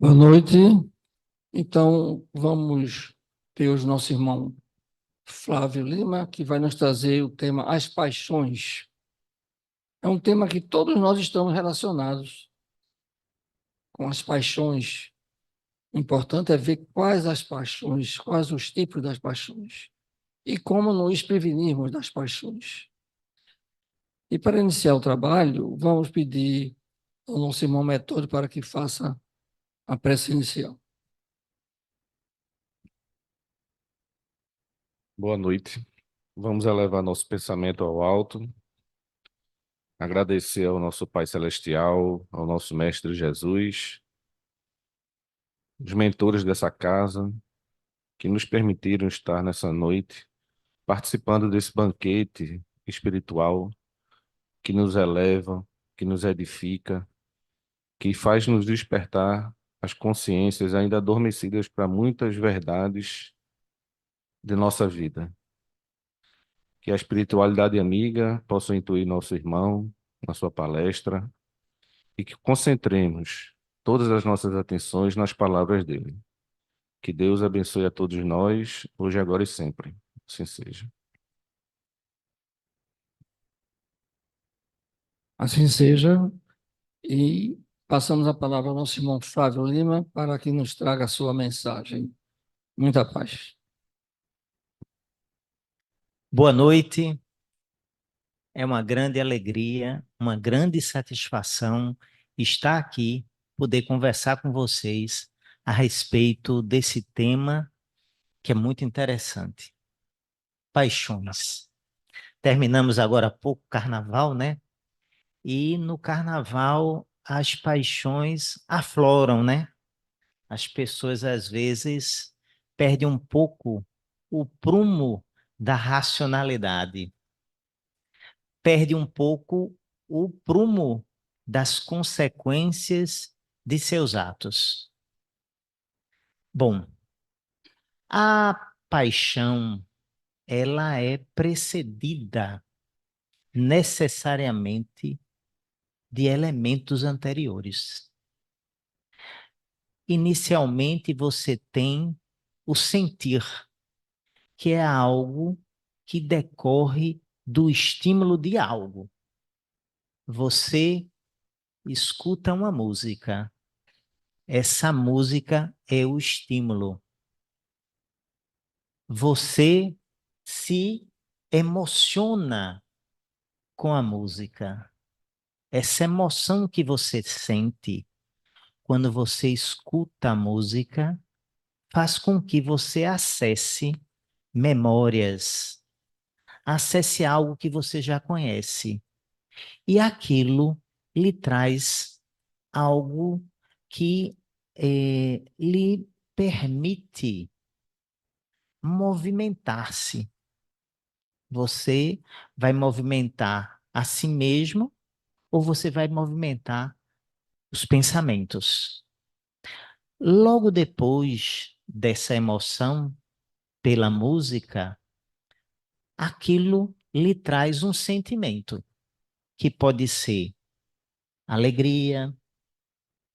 Boa noite. Então, vamos ter o nosso irmão Flávio Lima, que vai nos trazer o tema As Paixões. É um tema que todos nós estamos relacionados com as paixões. O importante é ver quais as paixões, quais os tipos das paixões e como nos prevenirmos das paixões. E para iniciar o trabalho, vamos pedir ao nosso irmão Metódio para que faça a prece inicial. Boa noite. Vamos elevar nosso pensamento ao alto, agradecer ao nosso Pai Celestial, ao nosso Mestre Jesus, os mentores dessa casa, que nos permitiram estar nessa noite, participando desse banquete espiritual que nos eleva, que nos edifica, que faz nos despertar as consciências ainda adormecidas para muitas verdades de nossa vida. Que a espiritualidade amiga possa intuir nosso irmão na sua palestra e que concentremos todas as nossas atenções nas palavras dele. Que Deus abençoe a todos nós, hoje, agora e sempre. Assim seja. Assim seja. E passamos a palavra ao nosso irmão Flávio Lima para que nos traga a sua mensagem. Muita paz. Boa noite, é uma grande alegria, uma grande satisfação estar aqui, poder conversar com vocês a respeito desse tema que é muito interessante. Paixões. Terminamos agora há pouco o carnaval, né? E no carnaval as paixões afloram, né? As pessoas às vezes perdem um pouco o prumo da racionalidade, perde um pouco o prumo das consequências de seus atos. Bom, a paixão, ela é precedida necessariamente de elementos anteriores. Inicialmente, você tem o sentir, que é algo que decorre do estímulo de algo. Você escuta uma música. Essa música é o estímulo. Você se emociona com a música. Essa emoção que você sente quando você escuta a música faz com que você acesse memórias, acesse algo que você já conhece. E aquilo lhe traz algo que lhe permite movimentar-se. Você vai movimentar a si mesmo ou você vai movimentar os pensamentos. Logo depois dessa emoção pela música, aquilo lhe traz um sentimento que pode ser alegria,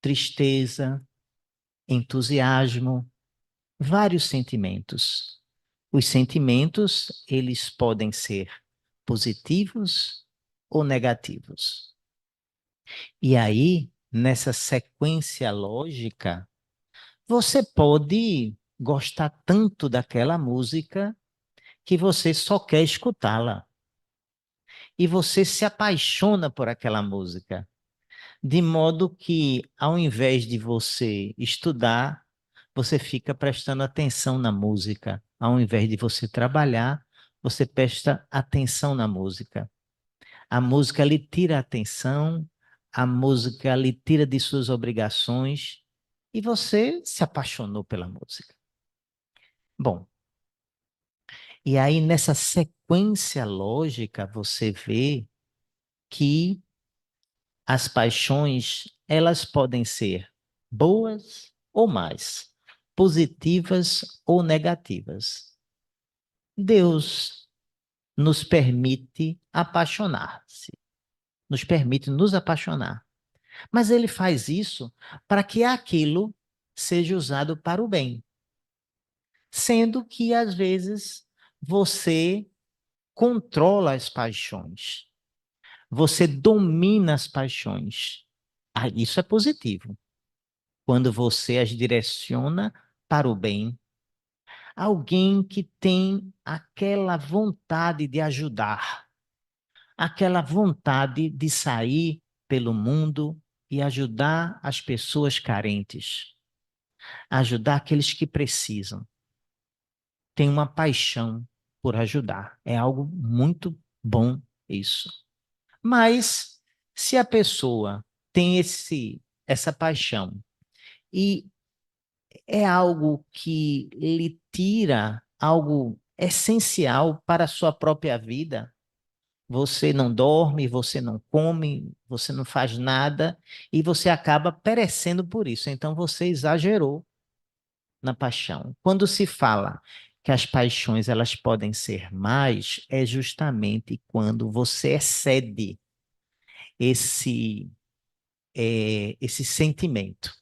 tristeza, entusiasmo, vários sentimentos. Os sentimentos, eles podem ser positivos ou negativos. E aí, nessa sequência lógica, você pode gostar tanto daquela música que você só quer escutá-la. E você se apaixona por aquela música. De modo que, ao invés de você estudar, você fica prestando atenção na música. Ao invés de você trabalhar, você presta atenção na música. A música lhe tira a atenção, a música lhe tira de suas obrigações e você se apaixonou pela música. Bom, e aí nessa sequência lógica você vê que as paixões, elas podem ser boas ou más, positivas ou negativas. Deus nos permite apaixonar-se, nos permite nos apaixonar. Mas ele faz isso para que aquilo seja usado para o bem. Sendo que, às vezes, você controla as paixões, você domina as paixões. Ah, isso é positivo. Quando você as direciona para o bem. Alguém que tem aquela vontade de ajudar, aquela vontade de sair pelo mundo e ajudar as pessoas carentes, ajudar aqueles que precisam. Tem uma paixão por ajudar. É algo muito bom isso. Mas se a pessoa tem essa paixão e é algo que lhe tira algo essencial para a sua própria vida, você não dorme, você não come, você não faz nada e você acaba perecendo por isso. Então você exagerou na paixão. Quando se fala que as paixões elas podem ser mais, é justamente quando você excede esse esse sentimento.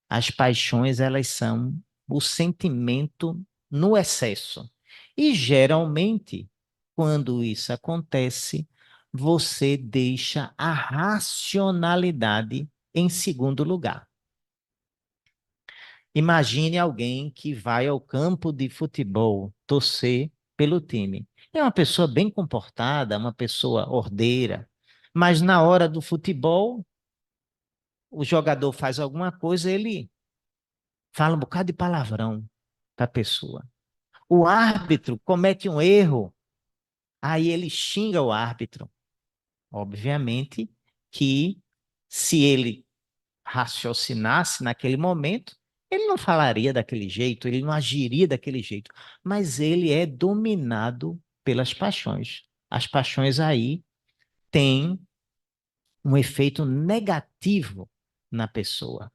As paixões elas são o sentimento no excesso. E geralmente, quando isso acontece, você deixa a racionalidade em segundo lugar. Imagine alguém que vai ao campo de futebol torcer pelo time. É uma pessoa bem comportada, uma pessoa ordeira, mas na hora do futebol, o jogador faz alguma coisa, ele fala um bocado de palavrão para a pessoa. O árbitro comete um erro, aí ele xinga o árbitro. Obviamente que se ele raciocinasse naquele momento, ele não falaria daquele jeito, ele não agiria daquele jeito, mas ele é dominado pelas paixões. As paixões aí têm um efeito negativo na pessoa.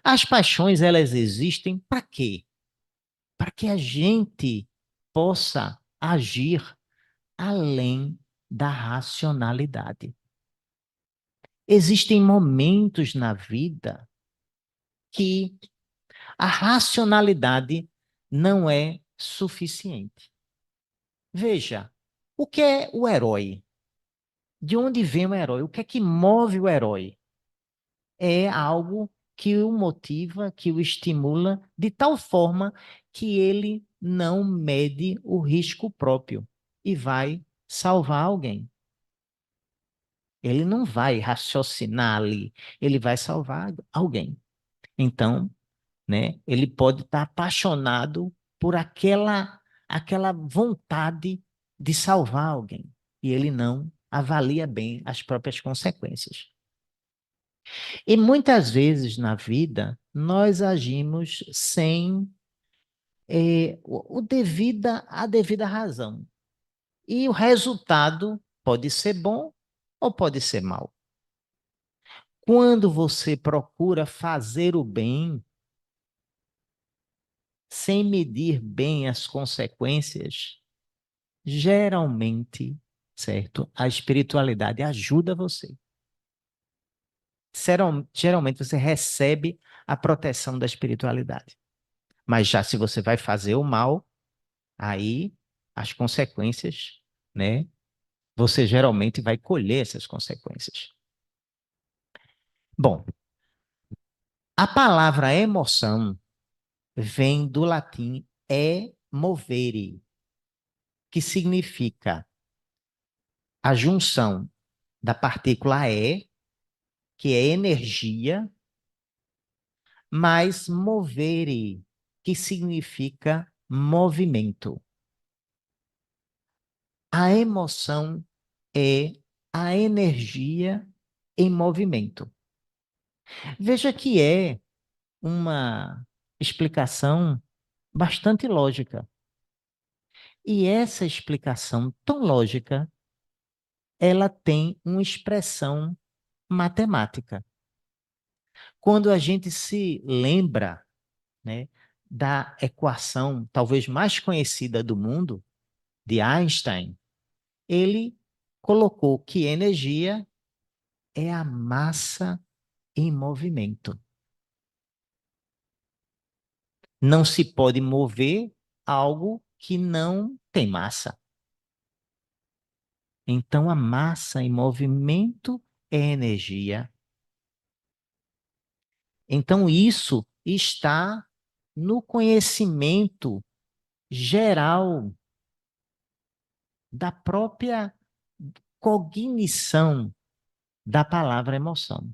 As paixões, elas existem para quê? Para que a gente possa agir além da racionalidade. Existem momentos na vida que a racionalidade não é suficiente. Veja, o que é o herói? De onde vem o herói? O que é que move o herói? É algo que o motiva, que o estimula, de tal forma que ele não mede o risco próprio e vai salvar alguém. Ele não vai raciocinar ali, ele vai salvar alguém. Então, né, ele pode estar apaixonado por aquela vontade de salvar alguém e ele não avalia bem as próprias consequências. E muitas vezes na vida nós agimos sem a devida razão. E o resultado pode ser bom ou pode ser mau. Quando você procura fazer o bem sem medir bem as consequências, geralmente, certo? A espiritualidade ajuda você. Geralmente você recebe a proteção da espiritualidade. Mas já se você vai fazer o mal, aí as consequências, né? Você geralmente vai colher essas consequências. Bom, a palavra emoção vem do latim movere, que significa a junção da partícula que é energia, mais movere, que significa movimento. A emoção é a energia em movimento. Veja que é uma explicação bastante lógica. E essa explicação tão lógica, ela tem uma expressão matemática. Quando a gente se lembra, né, da equação talvez mais conhecida do mundo, de Einstein, ele colocou que energia é a massa em movimento. Não se pode mover algo que não tem massa. Então, a massa em movimento é energia. Então, isso está no conhecimento geral da própria cognição da palavra emoção.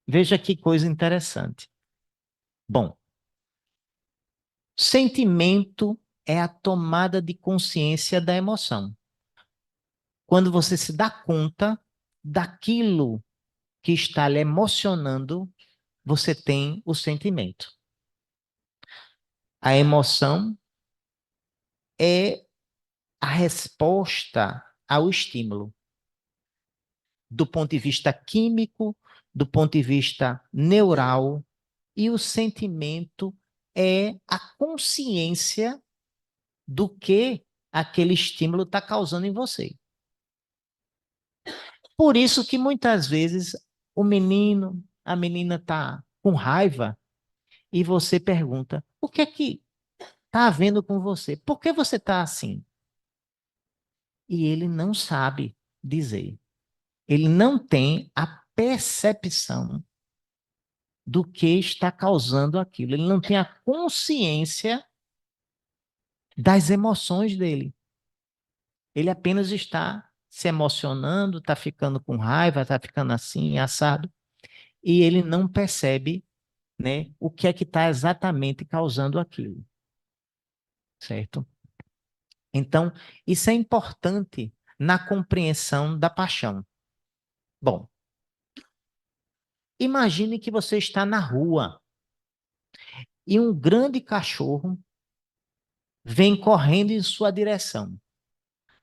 Veja que coisa interessante. Bom, sentimento é a tomada de consciência da emoção. Quando você se dá conta daquilo que está lhe emocionando, você tem o sentimento. A emoção é a resposta ao estímulo, do ponto de vista químico, do ponto de vista neural, e o sentimento é a consciência do que aquele estímulo está causando em você. Por isso que muitas vezes o menino, a menina está com raiva e você pergunta: o que é que está havendo com você? Por que você está assim? E ele não sabe dizer. Ele não tem a percepção do que está causando aquilo. Ele não tem a consciência das emoções dele. Ele apenas está se emocionando, está ficando com raiva, está ficando assim, assado, e ele não percebe, né, o que é que está exatamente causando aquilo, certo? Então, isso é importante na compreensão da paixão. Bom, imagine que você está na rua e um grande cachorro vem correndo em sua direção,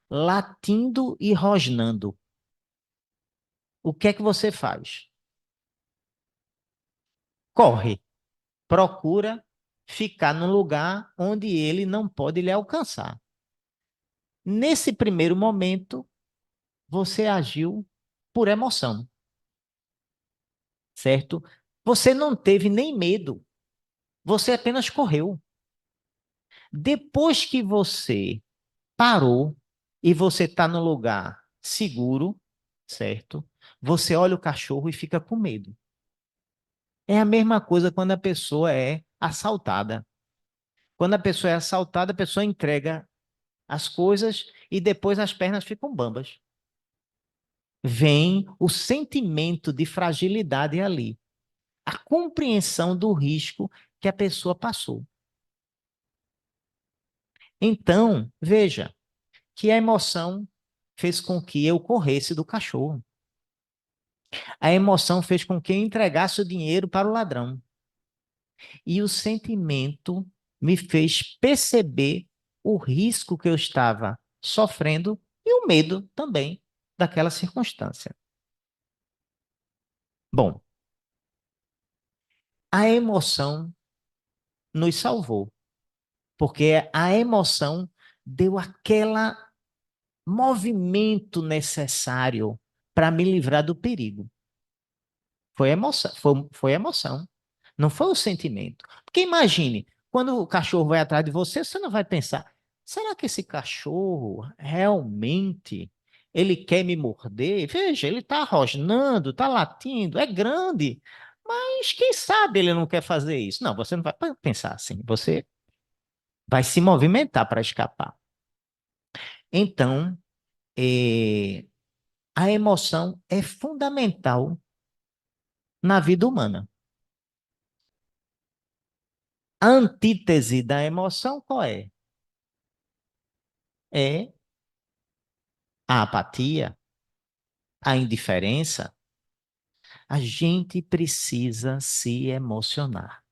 latindo e rosnando. O que é que você faz? Corre, procura ficar num lugar onde ele não pode lhe alcançar. Nesse primeiro momento, você agiu por emoção, certo? Você não teve nem medo, você apenas correu. Depois que você parou e você está no lugar seguro, certo? Você olha o cachorro e fica com medo. É a mesma coisa quando a pessoa é assaltada. Quando a pessoa é assaltada, a pessoa entrega as coisas e depois as pernas ficam bambas. Vem o sentimento de fragilidade ali, a compreensão do risco que a pessoa passou. Então, veja que a emoção fez com que eu corresse do cachorro. A emoção fez com que eu entregasse o dinheiro para o ladrão. E o sentimento me fez perceber o risco que eu estava sofrendo e o medo também daquela circunstância. Bom, a emoção nos salvou, porque a emoção deu aquele movimento necessário para me livrar do perigo. Foi emoção, foi emoção, não foi o sentimento. Porque imagine, quando o cachorro vai atrás de você, você não vai pensar, será que esse cachorro realmente ele quer me morder? Veja, ele está rosnando, está latindo, é grande, mas quem sabe ele não quer fazer isso? Não, você não vai pensar assim, você vai se movimentar para escapar. Então, a emoção é fundamental na vida humana. A antítese da emoção qual é? É a apatia, a indiferença. A gente precisa se emocionar.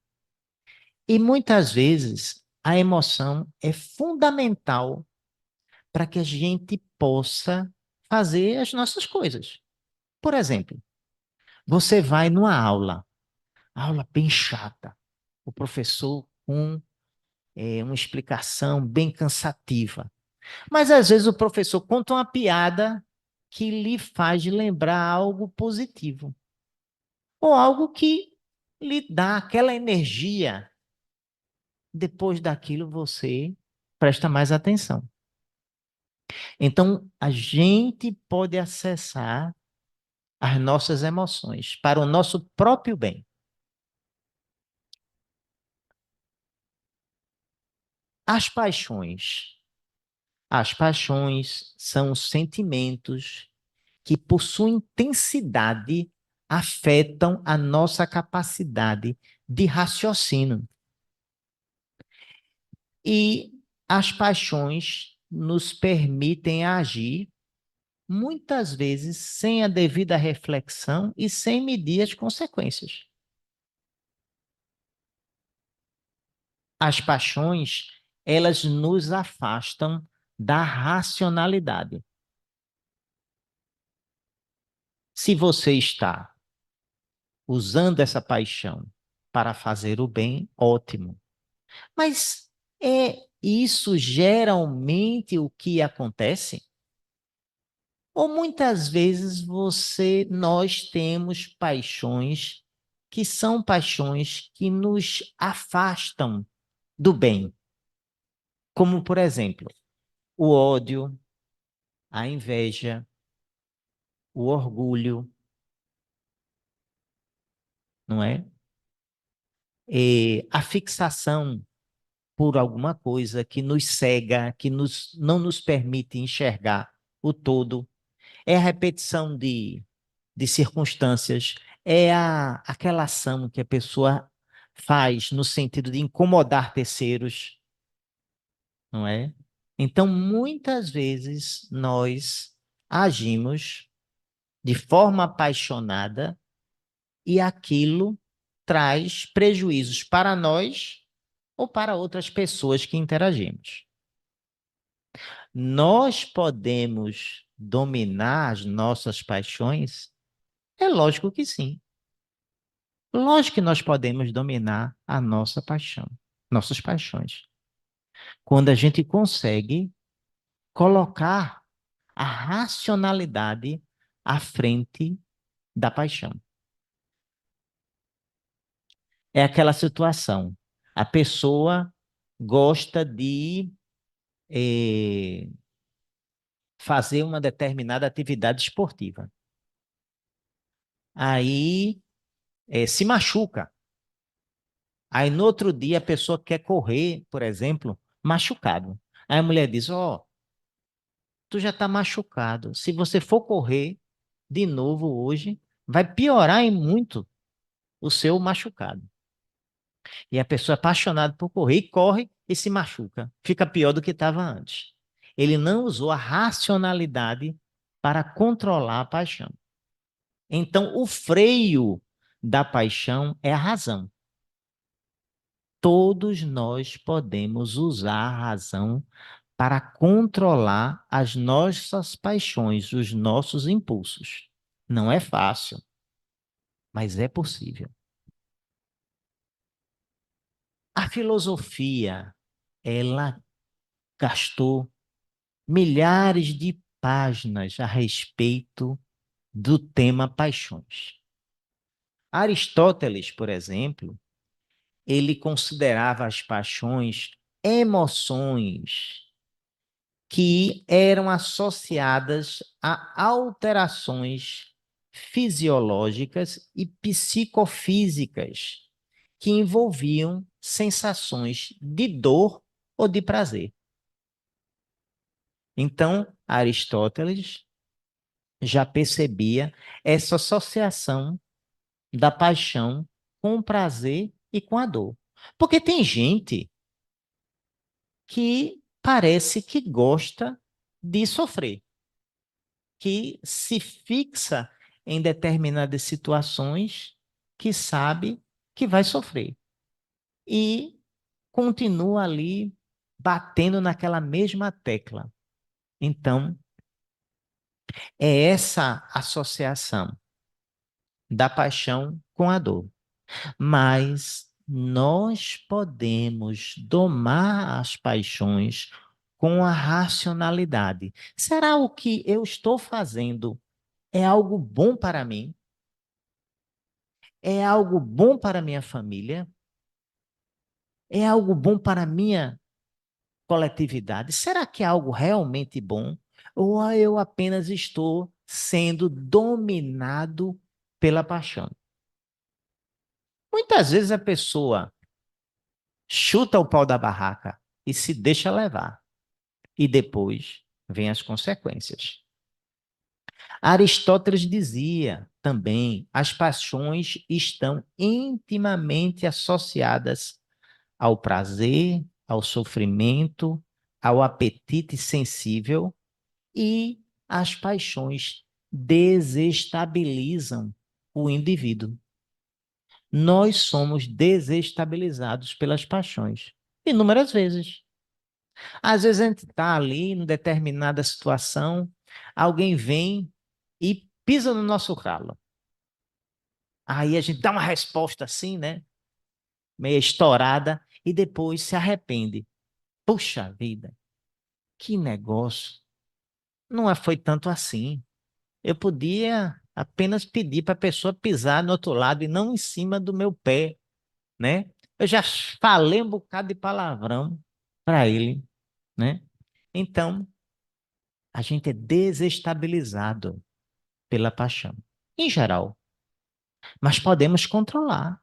E muitas vezes a emoção é fundamental para que a gente possa fazer as nossas coisas. Por exemplo, você vai numa aula bem chata, o professor com uma explicação bem cansativa. Mas às vezes o professor conta uma piada que lhe faz lembrar algo positivo, ou algo que lhe dá aquela energia depois daquilo você presta mais atenção. Então, a gente pode acessar as nossas emoções para o nosso próprio bem. As paixões. As paixões são os sentimentos que, por sua intensidade, afetam a nossa capacidade de raciocínio. E as paixões nos permitem agir, muitas vezes, sem a devida reflexão e sem medir as consequências. As paixões, elas nos afastam da racionalidade. Se você está usando essa paixão para fazer o bem, ótimo. Mas é isso geralmente o que acontece? Ou muitas vezes nós temos paixões que são paixões que nos afastam do bem. Como, por exemplo, o ódio, a inveja, o orgulho, não é? E a fixação por alguma coisa que nos cega, que não nos permite enxergar o todo. É a repetição de circunstâncias, é aquela ação que a pessoa faz no sentido de incomodar terceiros, não é? Então, muitas vezes, nós agimos de forma apaixonada e aquilo traz prejuízos para nós ou para outras pessoas que interagimos. Nós podemos dominar as nossas paixões? É lógico que sim. Lógico que nós podemos dominar a nossa paixão, nossas paixões. Quando a gente consegue colocar a racionalidade à frente da paixão. É aquela situação. A pessoa gosta de fazer uma determinada atividade esportiva. Aí se machuca. Aí no outro dia a pessoa quer correr, por exemplo, machucado. Aí a mulher diz: Ó, tu já está machucado. Se você for correr de novo hoje, vai piorar em muito o seu machucado. E a pessoa é apaixonada por correr e corre e se machuca. Fica pior do que estava antes. Ele não usou a racionalidade para controlar a paixão. Então, o freio da paixão é a razão. Todos nós podemos usar a razão para controlar as nossas paixões, os nossos impulsos. Não é fácil, mas é possível. A filosofia, ela gastou milhares de páginas a respeito do tema paixões. Aristóteles, por exemplo, ele considerava as paixões emoções que eram associadas a alterações fisiológicas e psicofísicas que envolviam sensações de dor ou de prazer. Então, Aristóteles já percebia essa associação da paixão com o prazer e com a dor. Porque tem gente que parece que gosta de sofrer, que se fixa em determinadas situações que sabe que vai sofrer e continua ali batendo naquela mesma tecla. Então, é essa associação da paixão com a dor. Mas nós podemos domar as paixões com a racionalidade. Será o que eu estou fazendo é algo bom para mim? É algo bom para minha família? É algo bom para a minha coletividade? Será que é algo realmente bom? Ou eu apenas estou sendo dominado pela paixão? Muitas vezes a pessoa chuta o pau da barraca e se deixa levar. E depois vêm as consequências. Aristóteles dizia também: as paixões estão intimamente associadas ao prazer, ao sofrimento, ao apetite sensível, e as paixões desestabilizam o indivíduo. Nós somos desestabilizados pelas paixões, inúmeras vezes. Às vezes a gente está ali em determinada situação, alguém vem e pisa no nosso calo. Aí a gente dá uma resposta assim, né? Meio estourada, e depois se arrepende. Puxa vida, que negócio. Não foi tanto assim. Eu podia apenas pedir para a pessoa pisar no outro lado e não em cima do meu pé, né? Eu já falei um bocado de palavrão para ele, né? Então, a gente é desestabilizado pela paixão, em geral, mas podemos controlar.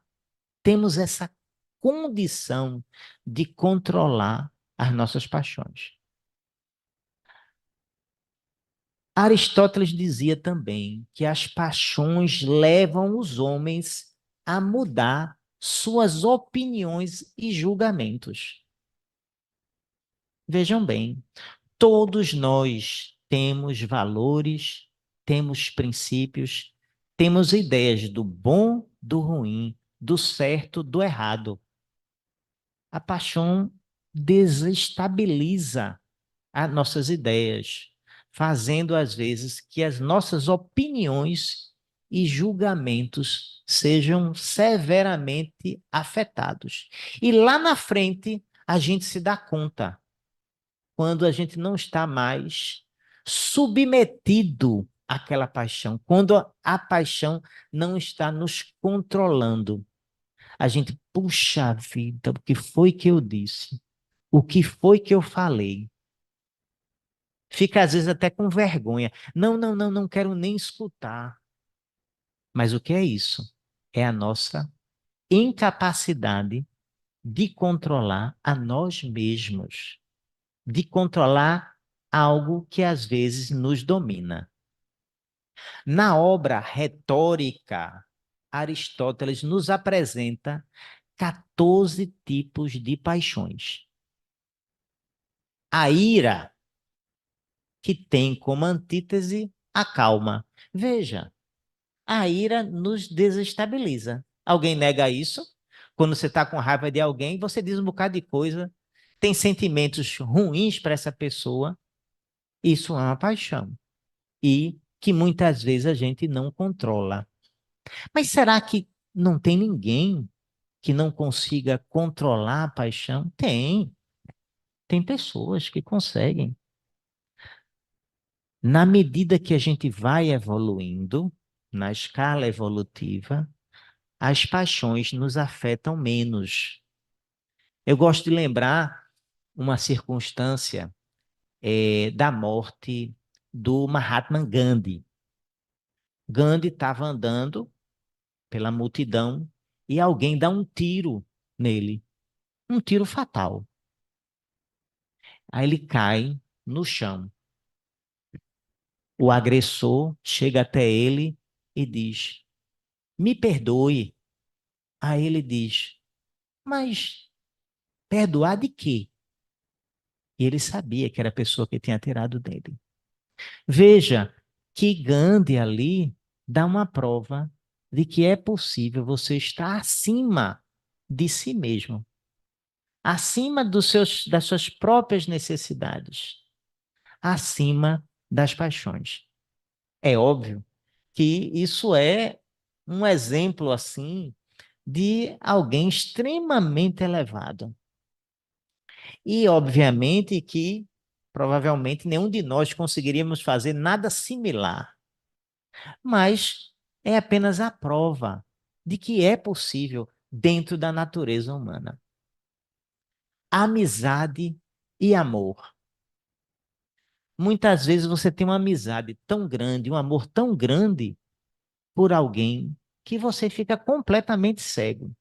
Temos essa condição de controlar as nossas paixões. Aristóteles dizia também que as paixões levam os homens a mudar suas opiniões e julgamentos. Vejam bem, todos nós temos valores, temos princípios, temos ideias do bom, do ruim, do certo, do errado. A paixão desestabiliza as nossas ideias, fazendo às vezes que as nossas opiniões e julgamentos sejam severamente afetados. E lá na frente a gente se dá conta, quando a gente não está mais submetido àquela paixão, quando a paixão não está nos controlando. A gente, puxa vida, o que foi que eu disse? O que foi que eu falei? Fica às vezes até com vergonha. Não, não, não, não quero nem escutar. Mas o que é isso? É a nossa incapacidade de controlar a nós mesmos, de controlar algo que às vezes nos domina. Na obra Retórica, Aristóteles nos apresenta 14 tipos de paixões. A ira, que tem como antítese a calma. Veja, a ira nos desestabiliza. Alguém nega isso? Quando você está com raiva de alguém, você diz um bocado de coisa, tem sentimentos ruins para essa pessoa. Isso é uma paixão. E que muitas vezes a gente não controla. Mas será que não tem ninguém que não consiga controlar a paixão? Tem. Tem pessoas que conseguem. Na medida que a gente vai evoluindo, na escala evolutiva, as paixões nos afetam menos. Eu gosto de lembrar uma circunstância da morte do Mahatma Gandhi. Gandhi estava andando pela multidão e alguém dá um tiro nele, um tiro fatal. Aí ele cai no chão. O agressor chega até ele e diz: me perdoe. Aí ele diz: mas perdoar de quê? E ele sabia que era a pessoa que tinha tirado dele. Veja que Gandhi ali dá uma prova de que é possível você estar acima de si mesmo, acima das suas próprias necessidades, acima das paixões. É óbvio que isso é um exemplo assim de alguém extremamente elevado. E, obviamente, que provavelmente nenhum de nós conseguiríamos fazer nada similar. Mas é apenas a prova de que é possível dentro da natureza humana. amizade e amor. Muitas vezes você tem uma amizade tão grande, um amor tão grande por alguém que você fica completamente cego.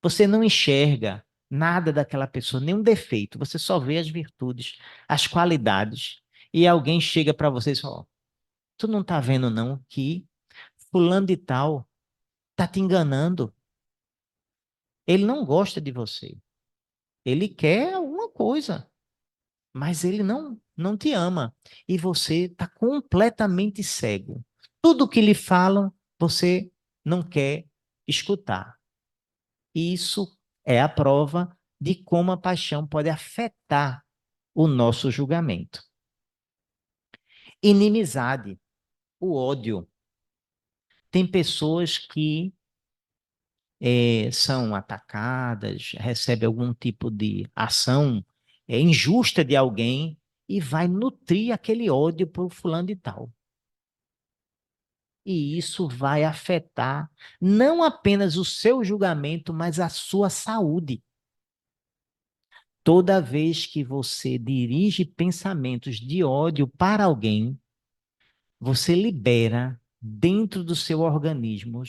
Você não enxerga nada daquela pessoa, nenhum defeito, você só vê as virtudes, as qualidades. E alguém chega para você e fala: "Ó, tu não tá vendo não que fulano de tal tá te enganando? Ele não gosta de você. Ele quer alguma coisa, mas ele não te ama. E você está completamente cego. Tudo que lhe falam, você não quer escutar. Isso é a prova de como a paixão pode afetar o nosso julgamento. Inimizade, o ódio. Tem pessoas que são atacadas, recebem algum tipo de ação injusta de alguém e vai nutrir aquele ódio por fulano de tal. E isso vai afetar não apenas o seu julgamento, mas a sua saúde. Toda vez que você dirige pensamentos de ódio para alguém, você libera dentro do seu organismo,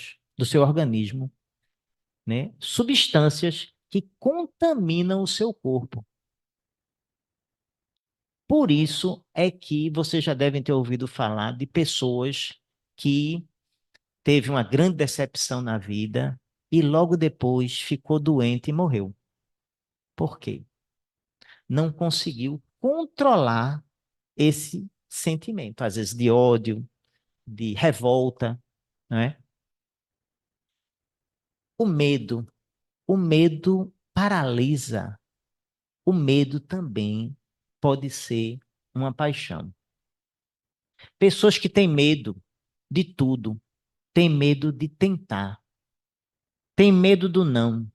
né, substâncias que contaminam o seu corpo. Por isso é que vocês já devem ter ouvido falar de pessoas que teve uma grande decepção na vida e logo depois ficou doente e morreu. Por quê? Não conseguiu controlar esse sentimento, às vezes de ódio, de revolta, não é? O medo. O medo paralisa. O medo também pode ser uma paixão. Pessoas que têm medo de tudo, têm medo de tentar, têm medo do não,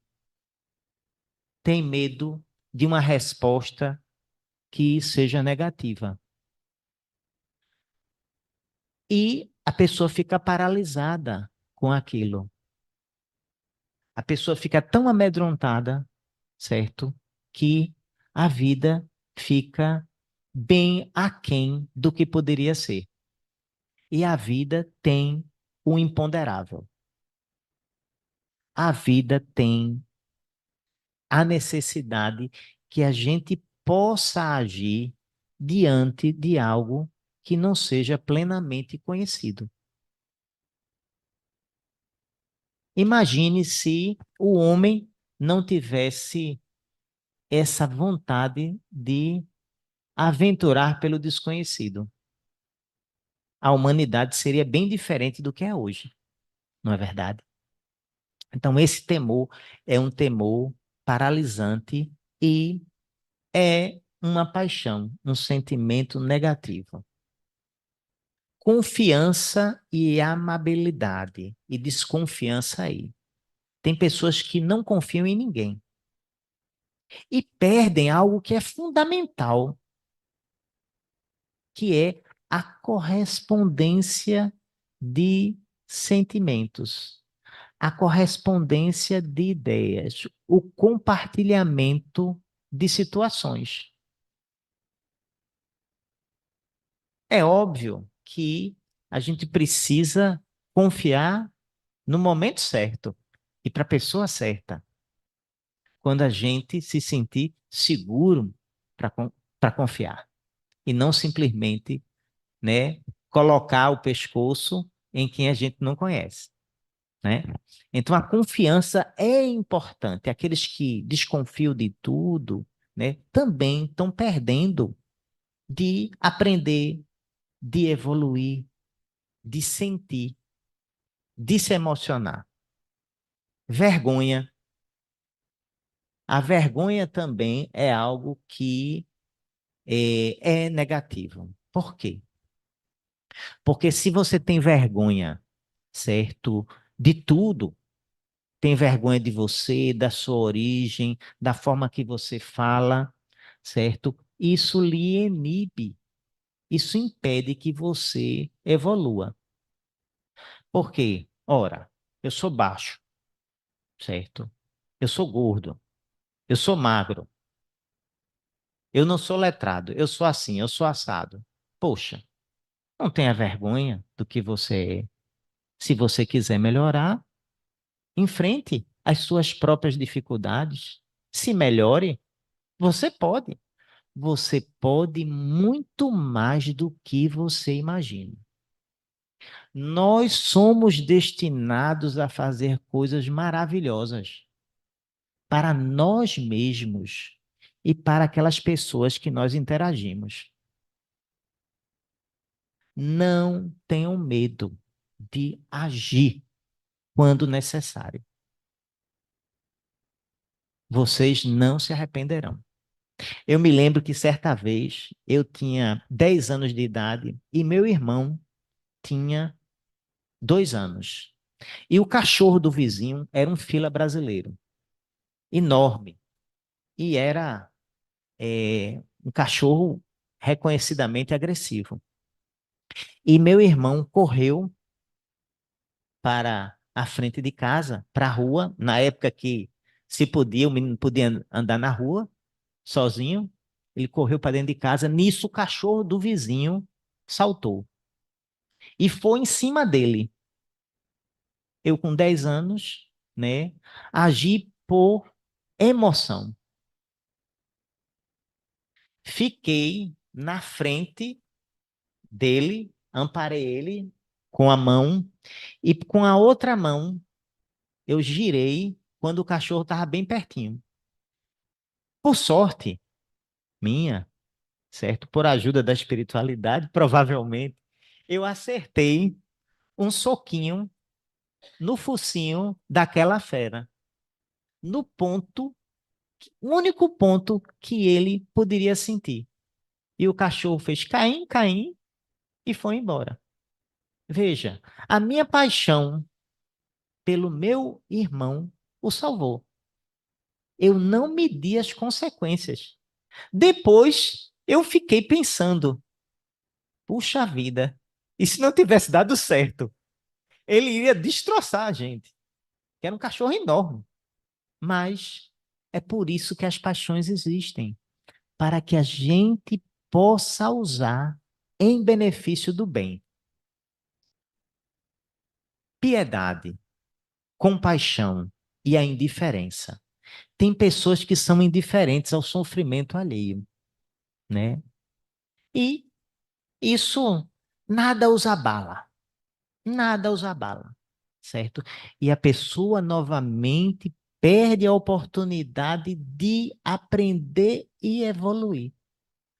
têm medo de uma resposta que seja negativa. E a pessoa fica paralisada com aquilo. A pessoa fica tão amedrontada, certo? Que a vida fica bem aquém do que poderia ser. E a vida tem o imponderável. A vida tem a necessidade que a gente possa agir diante de algo que não seja plenamente conhecido. Imagine se o homem não tivesse essa vontade de aventurar pelo desconhecido. A humanidade seria bem diferente do que é hoje, não é verdade? Então, esse temor é um temor paralisante e é uma paixão, um sentimento negativo. Confiança e amabilidade e desconfiança aí. Tem pessoas que não confiam em ninguém e perdem algo que é fundamental, que é a correspondência de sentimentos, a correspondência de ideias, o compartilhamento de situações. É óbvio que a gente precisa confiar no momento certo e para a pessoa certa, quando a gente se sentir seguro para confiar e não simplesmente, né, colocar o pescoço em quem a gente não conhece, né? Então a confiança é importante. Aqueles que desconfiam de tudo, né, também estão perdendo de aprender, de evoluir, de sentir, de se emocionar. Vergonha. A vergonha também é algo que é negativo. Por quê? Porque se você tem vergonha, certo, de tudo, tem vergonha de você, da sua origem, da forma que você fala, certo? Isso lhe inibe, isso impede que você evolua. Por quê? Ora, eu sou baixo, certo? Eu sou gordo, eu sou magro. Eu não sou letrado, eu sou assim, eu sou assado. Poxa, não tenha vergonha do que você é. Se você quiser melhorar, enfrente as suas próprias dificuldades. Se melhore, você pode. Você pode muito mais do que você imagina. Nós somos destinados a fazer coisas maravilhosas para nós mesmos e para aquelas pessoas que nós interagimos. Não tenham medo de agir quando necessário. Vocês não se arrependerão. Eu me lembro que certa vez eu tinha 10 anos de idade e meu irmão tinha 2 anos. E o cachorro do vizinho era um fila brasileiro, enorme. E era um cachorro reconhecidamente agressivo. E meu irmão correu para a frente de casa, para a rua, na época que se podia, o menino podia andar na rua sozinho. Ele correu para dentro de casa. Nisso, o cachorro do vizinho saltou e foi em cima dele. Eu, com 10 anos, né, agi por emoção. Fiquei na frente dele, amparei ele com a mão e com a outra mão eu girei quando o cachorro estava bem pertinho. Por sorte minha, certo? Por ajuda da espiritualidade, provavelmente, eu acertei um soquinho no focinho daquela fera, no ponto, o único ponto que ele poderia sentir. E o cachorro fez caim, caim e foi embora. Veja, a minha paixão pelo meu irmão o salvou. Eu não medi as consequências. Depois, eu fiquei pensando, puxa vida, e se não tivesse dado certo? Ele iria destroçar a gente, que era um cachorro enorme. Mas é por isso que as paixões existem, para que a gente possa usar em benefício do bem. Piedade, compaixão e a indiferença. Tem pessoas que são indiferentes ao sofrimento alheio, né? E isso nada os abala, nada os abala, certo? E a pessoa novamente perde a oportunidade de aprender e evoluir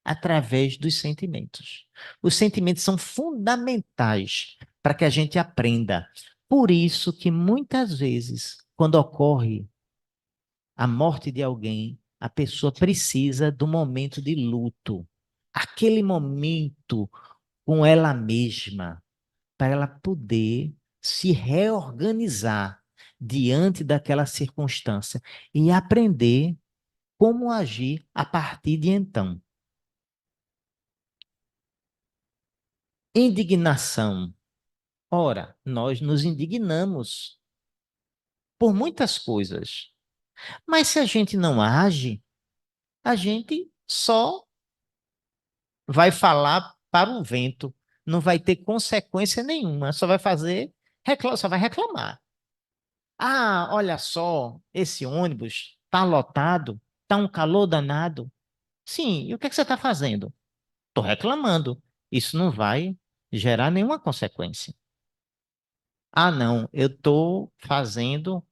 através dos sentimentos. Os sentimentos são fundamentais para que a gente aprenda. Por isso que muitas vezes, quando ocorre a morte de alguém, a pessoa precisa do momento de luto. Aquele momento com ela mesma, para ela poder se reorganizar diante daquela circunstância e aprender como agir a partir de então. Indignação. Ora, nós nos indignamos por muitas coisas, mas se a gente não age, a gente só vai falar para o vento, não vai ter consequência nenhuma, só vai fazer, só vai reclamar. Ah, olha só, esse ônibus está lotado, está um calor danado. Sim, e o que é que você está fazendo? Estou reclamando. Isso não vai gerar nenhuma consequência. Ah, não, eu estou fazendo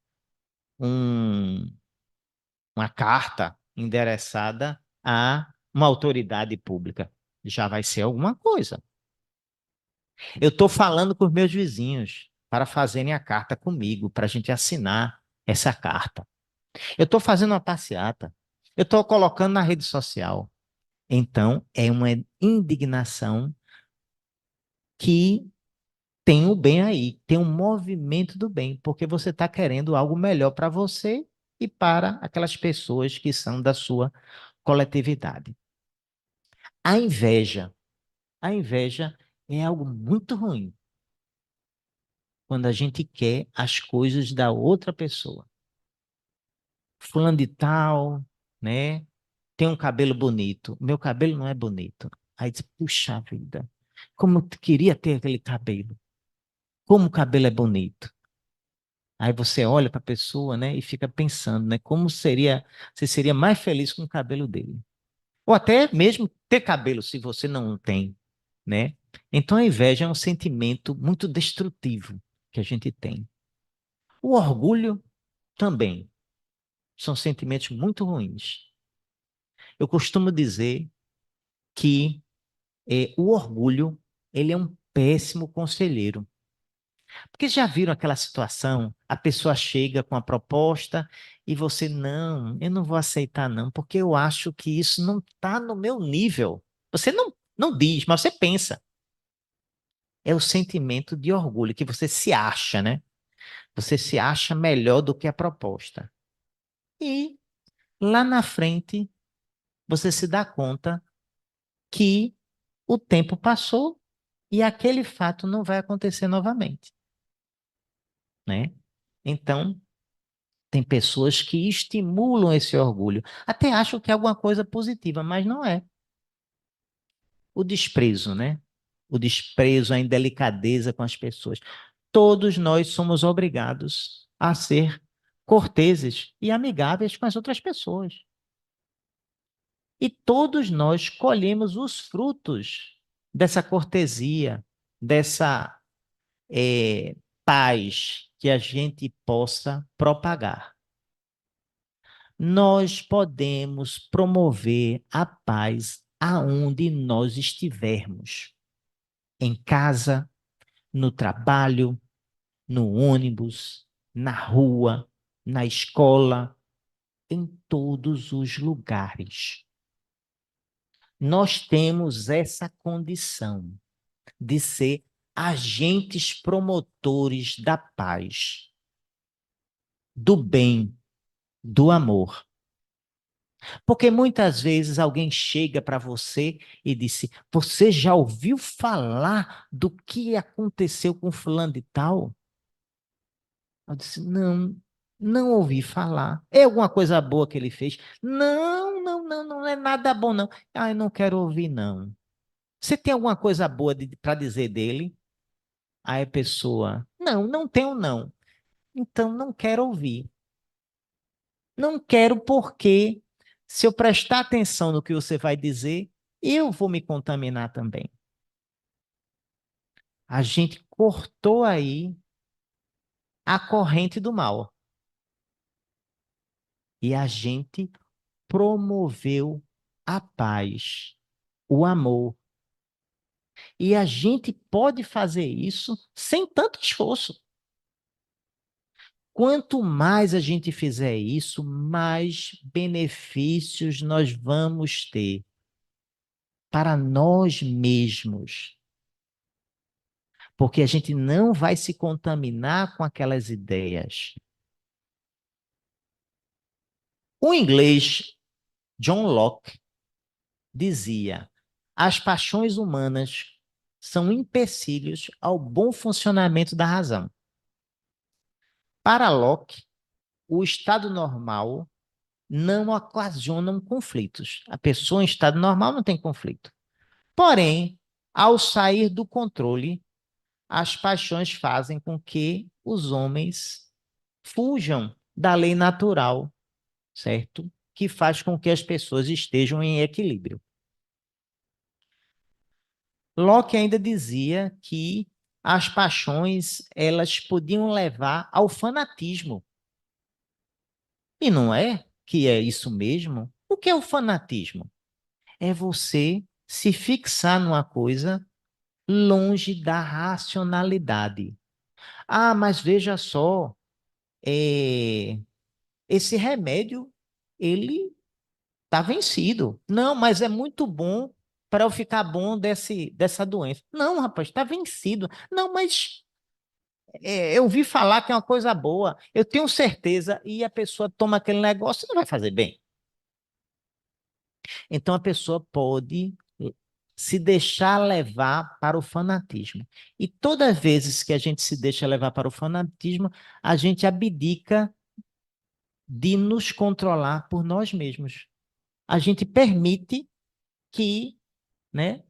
um, uma carta endereçada a uma autoridade pública. Já vai ser alguma coisa. Eu estou falando com os meus vizinhos para fazerem a carta comigo, para a gente assinar essa carta. Eu estou fazendo uma passeata. Eu estou colocando na rede social. Então, é uma indignação que tem o bem aí, tem um movimento do bem, porque você está querendo algo melhor para você e para aquelas pessoas que são da sua coletividade. A inveja. A inveja é algo muito ruim quando a gente quer as coisas da outra pessoa. Fulano de tal, né? tem um cabelo bonito. Meu cabelo não é bonito. Aí diz, puxa vida, como eu queria ter aquele cabelo. Como o cabelo é bonito. Aí você olha para a pessoa, né, e fica pensando, né, como seria, você seria mais feliz com o cabelo dele. Ou até mesmo ter cabelo, se você não tem, né? Então a inveja é um sentimento muito destrutivo que a gente tem. O orgulho também são sentimentos muito ruins. Eu costumo dizer que o orgulho, ele é um péssimo conselheiro. Porque já viram aquela situação? A pessoa chega com a proposta e você, não, eu não vou aceitar não, porque eu acho que isso não está no meu nível. Você não diz, mas você pensa. É o sentimento de orgulho, que você se acha, né? Você se acha melhor do que a proposta. E lá na frente, você se dá conta que o tempo passou e aquele fato não vai acontecer novamente, né? Então, tem pessoas que estimulam esse orgulho, até acham que é alguma coisa positiva, mas não é. O desprezo, né? O desprezo, a indelicadeza com as pessoas. Todos nós somos obrigados a ser corteses e amigáveis com as outras pessoas. E todos nós colhemos os frutos dessa cortesia, dessa paz que a gente possa propagar. Nós podemos promover a paz aonde nós estivermos, em casa, no trabalho, no ônibus, na rua, na escola, em todos os lugares. Nós temos essa condição de ser agentes promotores da paz, do bem, do amor. Porque muitas vezes alguém chega para você e disse: você já ouviu falar do que aconteceu com fulano de tal? Eu disse: não, não ouvi falar. É alguma coisa boa que ele fez? Não, não, não, não é nada bom, não. Ah, eu não quero ouvir, não. Você tem alguma coisa boa para dizer dele? Aí a pessoa: não, não tenho, não. Então não quero ouvir. Não quero porque, se eu prestar atenção no que você vai dizer, eu vou me contaminar também. A gente cortou aí a corrente do mal. E a gente promoveu a paz, o amor. E a gente pode fazer isso sem tanto esforço. Quanto mais a gente fizer isso, mais benefícios nós vamos ter para nós mesmos. Porque a gente não vai se contaminar com aquelas ideias. O inglês John Locke dizia: as paixões humanas são empecilhos ao bom funcionamento da razão. Para Locke, o estado normal não ocasiona conflitos. A pessoa em estado normal não tem conflito. Porém, ao sair do controle, as paixões fazem com que os homens fujam da lei natural, certo? Que faz com que as pessoas estejam em equilíbrio. Locke ainda dizia que as paixões elas podiam levar ao fanatismo. E não é que é isso mesmo? O que é o fanatismo? É você se fixar numa coisa longe da racionalidade. Ah, mas veja só, esse remédio, ele está vencido. Não, mas é muito bom para eu ficar bom dessa doença. Não, rapaz, está vencido. Não, mas eu ouvi falar que é uma coisa boa. Eu tenho certeza. E a pessoa toma aquele negócio e não vai fazer bem. Então a pessoa pode se deixar levar para o fanatismo. E todas as vezes que a gente se deixa levar para o fanatismo, a gente abdica de nos controlar por nós mesmos. a gente permite que, né,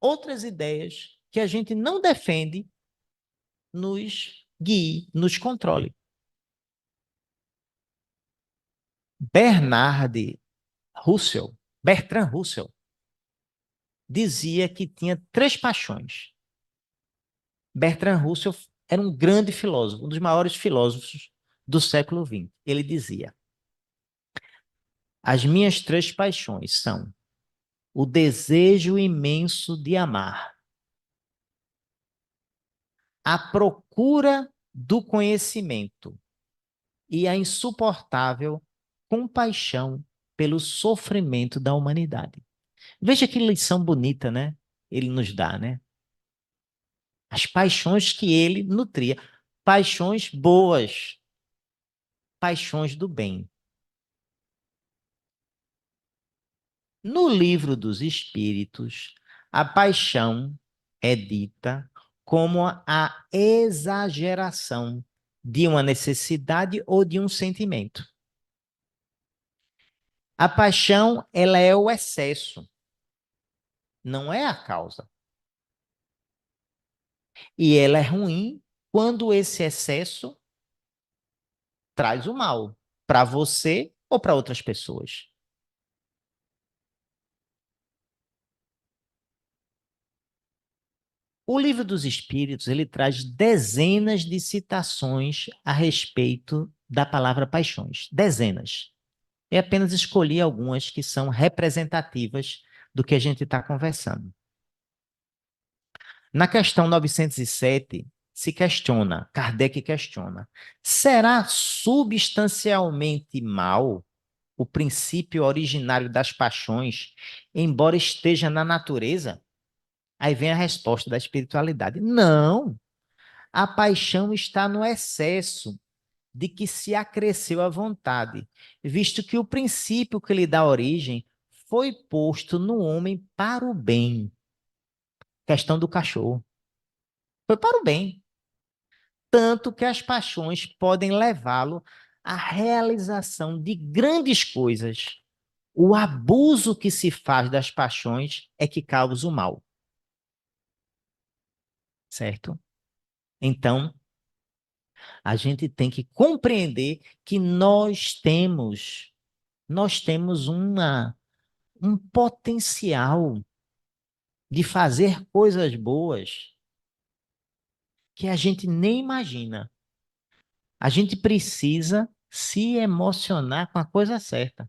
outras ideias que a gente não defende nos guie, nos controle. Bertrand Russell, dizia que tinha 3 paixões. Bertrand Russell era um grande filósofo, um dos maiores filósofos do século XX. Ele dizia: as minhas 3 paixões são o desejo imenso de amar, a procura do conhecimento e a insuportável compaixão pelo sofrimento da humanidade. Veja que lição bonita, né? Ele nos dá, né? As paixões que ele nutria, paixões boas, paixões do bem. No Livro dos Espíritos, a paixão é dita como a exageração de uma necessidade ou de um sentimento. A paixão, ela é o excesso, não é a causa. E ela é ruim quando esse excesso traz o mal para você ou para outras pessoas. O Livro dos Espíritos, ele traz dezenas de citações a respeito da palavra paixões. Dezenas. Eu apenas escolhi algumas que são representativas do que a gente está conversando. Na questão 907, se questiona, Kardec questiona, será substancialmente mal o princípio originário das paixões, embora esteja na natureza? Aí vem a resposta da espiritualidade. Não, a paixão está no excesso de que se acresceu a vontade, visto que o princípio que lhe dá origem foi posto no homem para o bem. Questão do cachorro. Foi para o bem. Tanto que as paixões podem levá-lo à realização de grandes coisas. O abuso que se faz das paixões é que causa o mal. Certo? Então, a gente tem que compreender que nós temos um potencial de fazer coisas boas que a gente nem imagina. A gente precisa se emocionar com a coisa certa,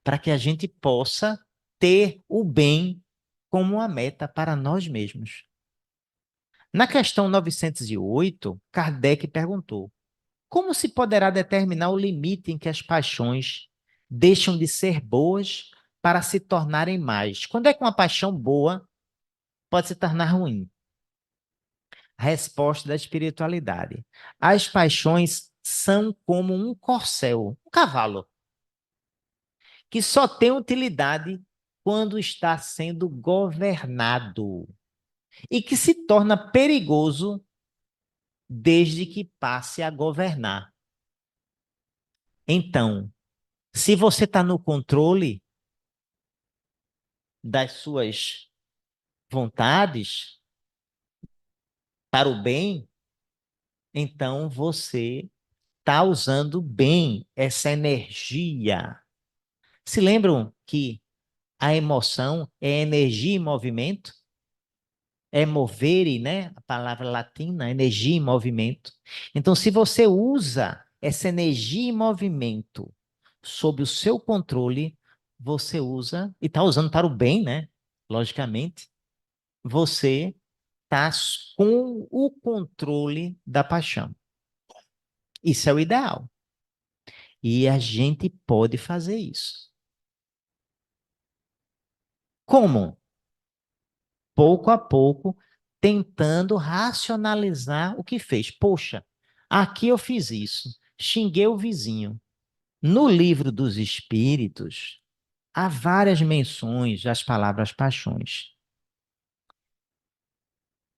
para que a gente possa ter o bem como uma meta para nós mesmos. Na questão 908, Kardec perguntou: como se poderá determinar o limite em que as paixões deixam de ser boas para se tornarem mais? Quando é que uma paixão boa pode se tornar ruim? A resposta da espiritualidade: as paixões são como um corcel, um cavalo, que só tem utilidade quando está sendo governado e que se torna perigoso desde que passe a governar. Então, se você está no controle das suas vontades para o bem, então você está usando bem essa energia. Se lembram que a emoção é energia em movimento? É movere, né? A palavra latina, energia em movimento. Então, se você usa essa energia em movimento sob o seu controle, você usa, e está usando para o bem, né? Logicamente, você está com o controle da paixão. Isso é o ideal. E a gente pode fazer isso. Como? Pouco a pouco, tentando racionalizar o que fez. Poxa, aqui eu fiz isso, xinguei o vizinho. No Livro dos Espíritos, há várias menções às palavras paixões.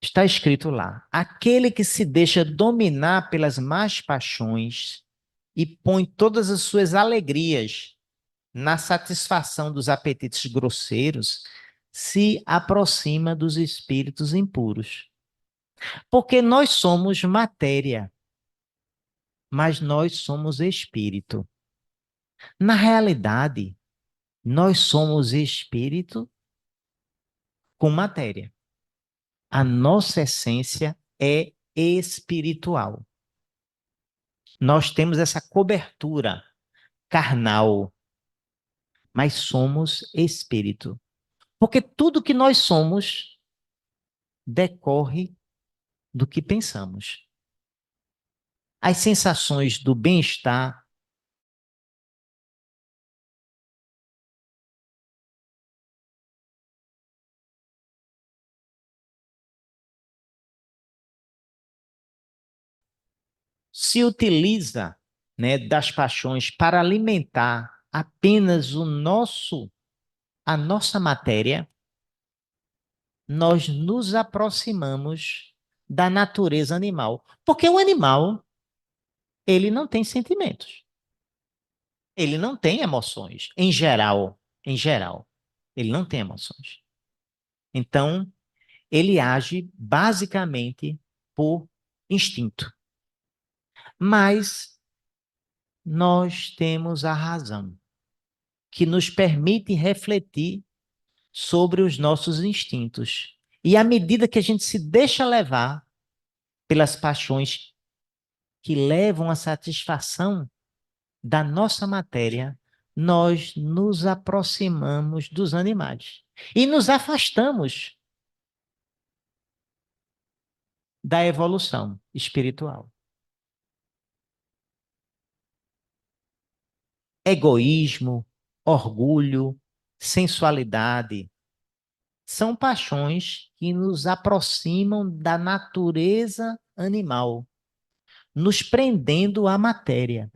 Está escrito lá: aquele que se deixa dominar pelas más paixões e põe todas as suas alegrias na satisfação dos apetites grosseiros, se aproxima dos espíritos impuros. Porque nós somos matéria, mas nós somos espírito. Na realidade, nós somos espírito com matéria. A nossa essência é espiritual. Nós temos essa cobertura carnal, mas somos espírito. Porque tudo que nós somos decorre do que pensamos. As sensações do bem-estar, se utiliza, né, das paixões para alimentar apenas a nossa matéria, nós nos aproximamos da natureza animal. Porque o animal, ele não tem sentimentos. Ele não tem emoções, em geral, ele não tem emoções. Então, ele age basicamente por instinto. Mas nós temos a razão, que nos permite refletir sobre os nossos instintos. E à medida que a gente se deixa levar pelas paixões que levam à satisfação da nossa matéria, nós nos aproximamos dos animais e nos afastamos da evolução espiritual. Egoísmo, orgulho, sensualidade são paixões que nos aproximam da natureza animal, nos prendendo à matéria.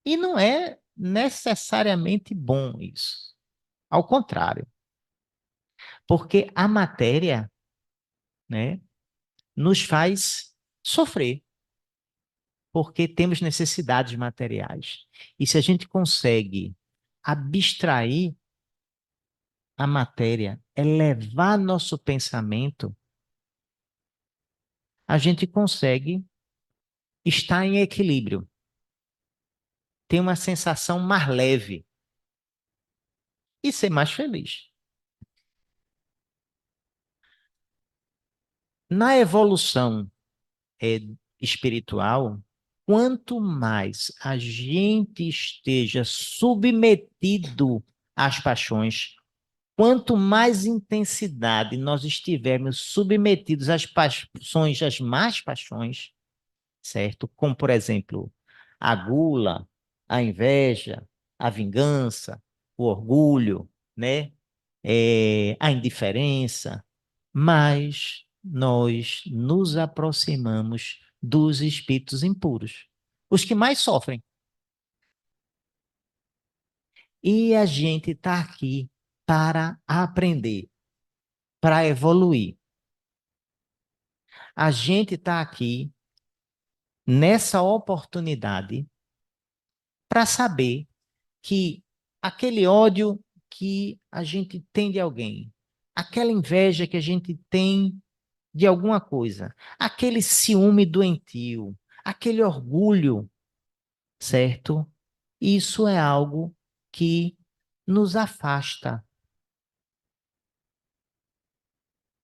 E não é necessariamente bom isso. Ao contrário. Porque a matéria, né, nos faz sofrer. Porque temos necessidades materiais. E se a gente consegue abstrair a matéria, elevar nosso pensamento, a gente consegue estar em equilíbrio. Ter uma sensação mais leve e ser mais feliz. Na evolução espiritual, quanto mais a gente esteja submetido às paixões, quanto mais intensidade nós estivermos submetidos às paixões, às más paixões, certo? Como, por exemplo, a gula, a inveja, a vingança, o orgulho, né? A indiferença, mas nós nos aproximamos dos espíritos impuros, os que mais sofrem. E a gente está aqui para aprender, para evoluir. A gente está aqui nessa oportunidade para saber que aquele ódio que a gente tem de alguém, aquela inveja que a gente tem de alguma coisa, aquele ciúme doentio, aquele orgulho, certo? Isso é algo que nos afasta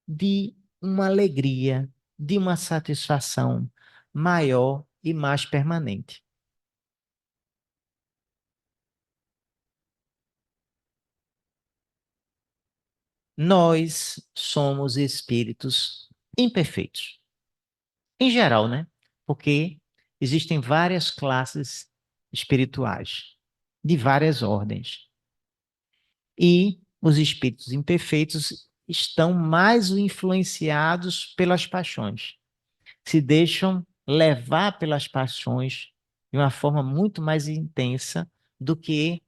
de uma alegria, de uma satisfação maior e mais permanente. Nós somos espíritos imperfeitos. Em geral, né? Porque existem várias classes espirituais, de várias ordens. E os espíritos imperfeitos estão mais influenciados pelas paixões. Se deixam levar pelas paixões de uma forma muito mais intensa do que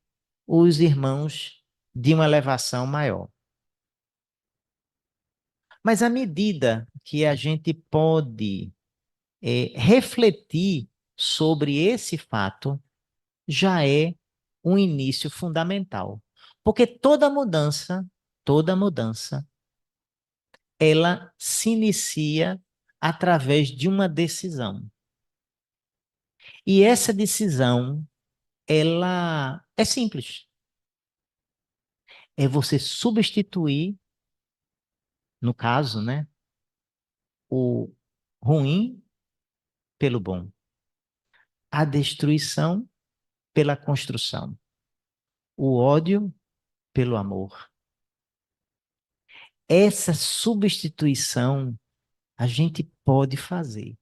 os irmãos de uma elevação maior. Mas à medida que a gente pode refletir sobre esse fato já é um início fundamental. Porque toda mudança, ela se inicia através de uma decisão. E essa decisão, ela é simples. É você substituir, no caso, né, o ruim pelo bom, a destruição pela construção, o ódio pelo amor. Essa substituição a gente pode fazer.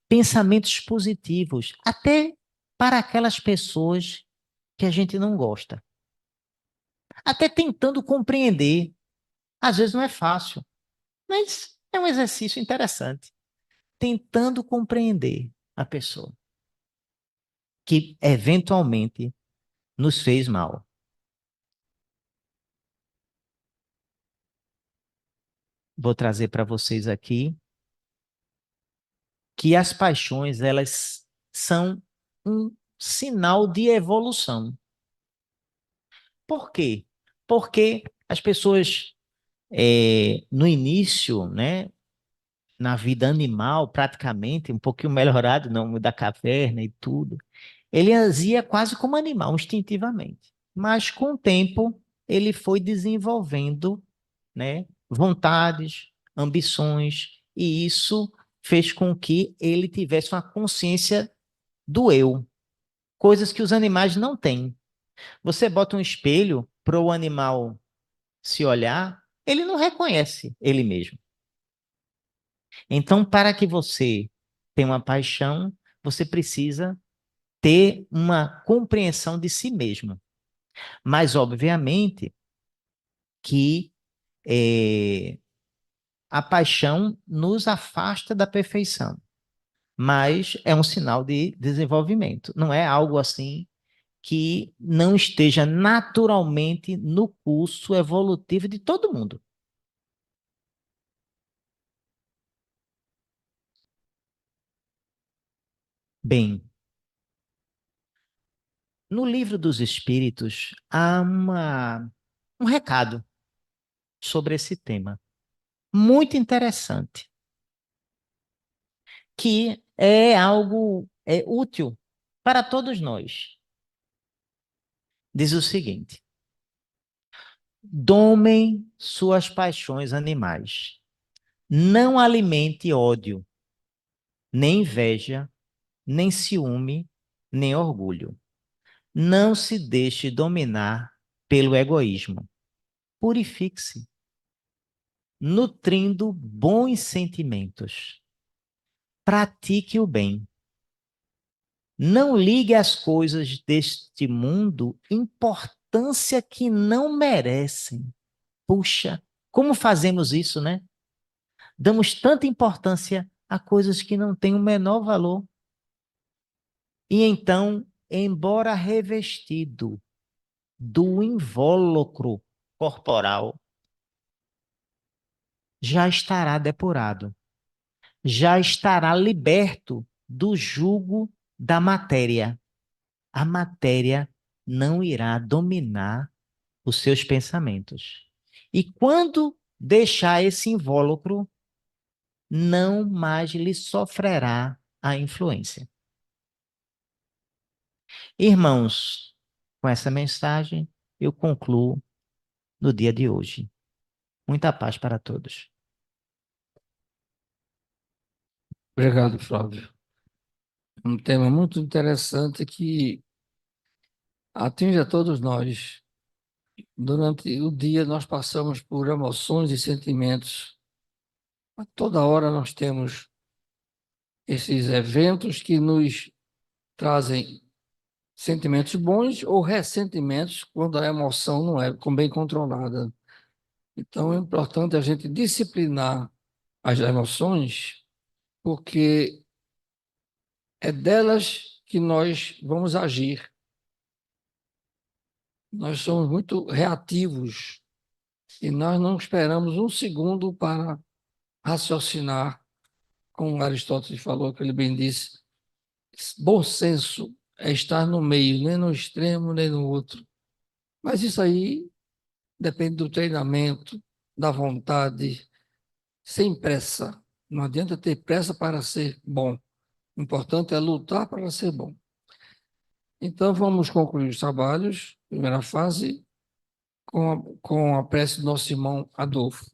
Pensamentos positivos, até para aquelas pessoas que a gente não gosta. Até tentando compreender. Às vezes não é fácil, mas é um exercício interessante. Tentando compreender a pessoa que eventualmente nos fez mal. Vou trazer para vocês aqui que as paixões, elas são um sinal de evolução. Por quê? Porque as pessoas, no início, né, na vida animal, praticamente, um pouquinho melhorado, não da caverna e tudo, ele agia quase como animal, instintivamente. Mas, com o tempo, ele foi desenvolvendo, né, vontades, ambições, e isso fez com que ele tivesse uma consciência do eu, coisas que os animais não têm. Você bota um espelho para o animal se olhar, ele não reconhece ele mesmo. Então, para que você tenha uma paixão, você precisa ter uma compreensão de si mesmo. Mas, obviamente, que a paixão nos afasta da perfeição, mas é um sinal de desenvolvimento. Não é algo assim que não esteja naturalmente no curso evolutivo de todo mundo. Bem, no Livro dos Espíritos há um recado sobre esse tema, muito interessante, que é algo útil para todos nós. Diz o seguinte: domem suas paixões animais. Não alimente ódio, nem inveja, nem ciúme, nem orgulho. Não se deixe dominar pelo egoísmo. Purifique-se, nutrindo bons sentimentos. Pratique o bem. Não ligue às coisas deste mundo importância que não merecem. Puxa, como fazemos isso, né? Damos tanta importância a coisas que não têm o menor valor. E então, embora revestido do invólucro corporal, já estará depurado, já estará liberto do jugo da matéria. A matéria não irá dominar os seus pensamentos. E quando deixar esse invólucro, não mais lhe sofrerá a influência. Irmãos, com essa mensagem, eu concluo no dia de hoje. Muita paz para todos. Obrigado, Flávio. Um tema muito interessante que atinge a todos nós. Durante o dia, nós passamos por emoções e sentimentos. A toda hora nós temos esses eventos que nos trazem sentimentos bons ou ressentimentos quando a emoção não é bem controlada. Então, é importante a gente disciplinar as emoções, porque é delas que nós vamos agir. Nós somos muito reativos e nós não esperamos um segundo para raciocinar, como Aristóteles falou, que ele bem disse, Bom senso é estar no meio, nem no extremo, nem no outro. Mas isso aí depende do treinamento, da vontade, sem pressa. Não adianta ter pressa para ser bom. O importante é lutar para ser bom. Então, vamos concluir os trabalhos, primeira fase, com a prece do nosso irmão Adolfo.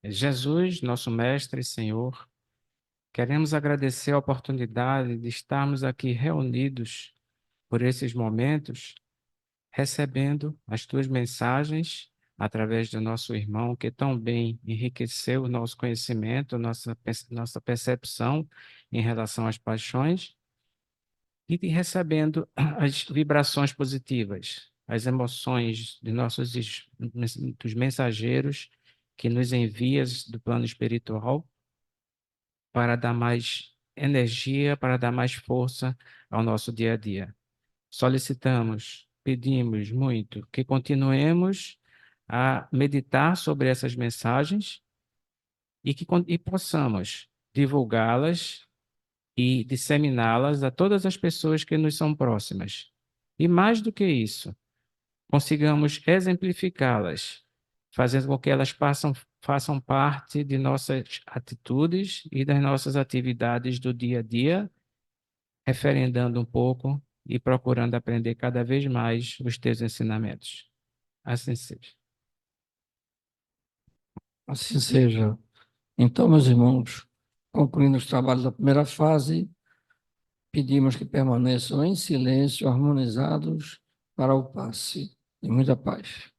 Jesus, nosso Mestre e Senhor, queremos agradecer a oportunidade de estarmos aqui reunidos por esses momentos, recebendo as tuas mensagens através do nosso irmão, que tão bem enriqueceu o nosso conhecimento, nossa percepção em relação às paixões, e recebendo as vibrações positivas, as emoções de dos mensageiros que nos envias do plano espiritual para dar mais energia, para dar mais força ao nosso dia a dia. Solicitamos, pedimos muito que continuemos a meditar sobre essas mensagens e possamos divulgá-las e disseminá-las a todas as pessoas que nos são próximas. E mais do que isso, consigamos exemplificá-las, fazendo com que elas façam parte de nossas atitudes e das nossas atividades do dia a dia, referendando um pouco e procurando aprender cada vez mais os teus ensinamentos. Assim seja. Assim seja. Então, meus irmãos, concluindo os trabalhos da primeira fase, pedimos que permaneçam em silêncio, harmonizados para o passe. E muita paz.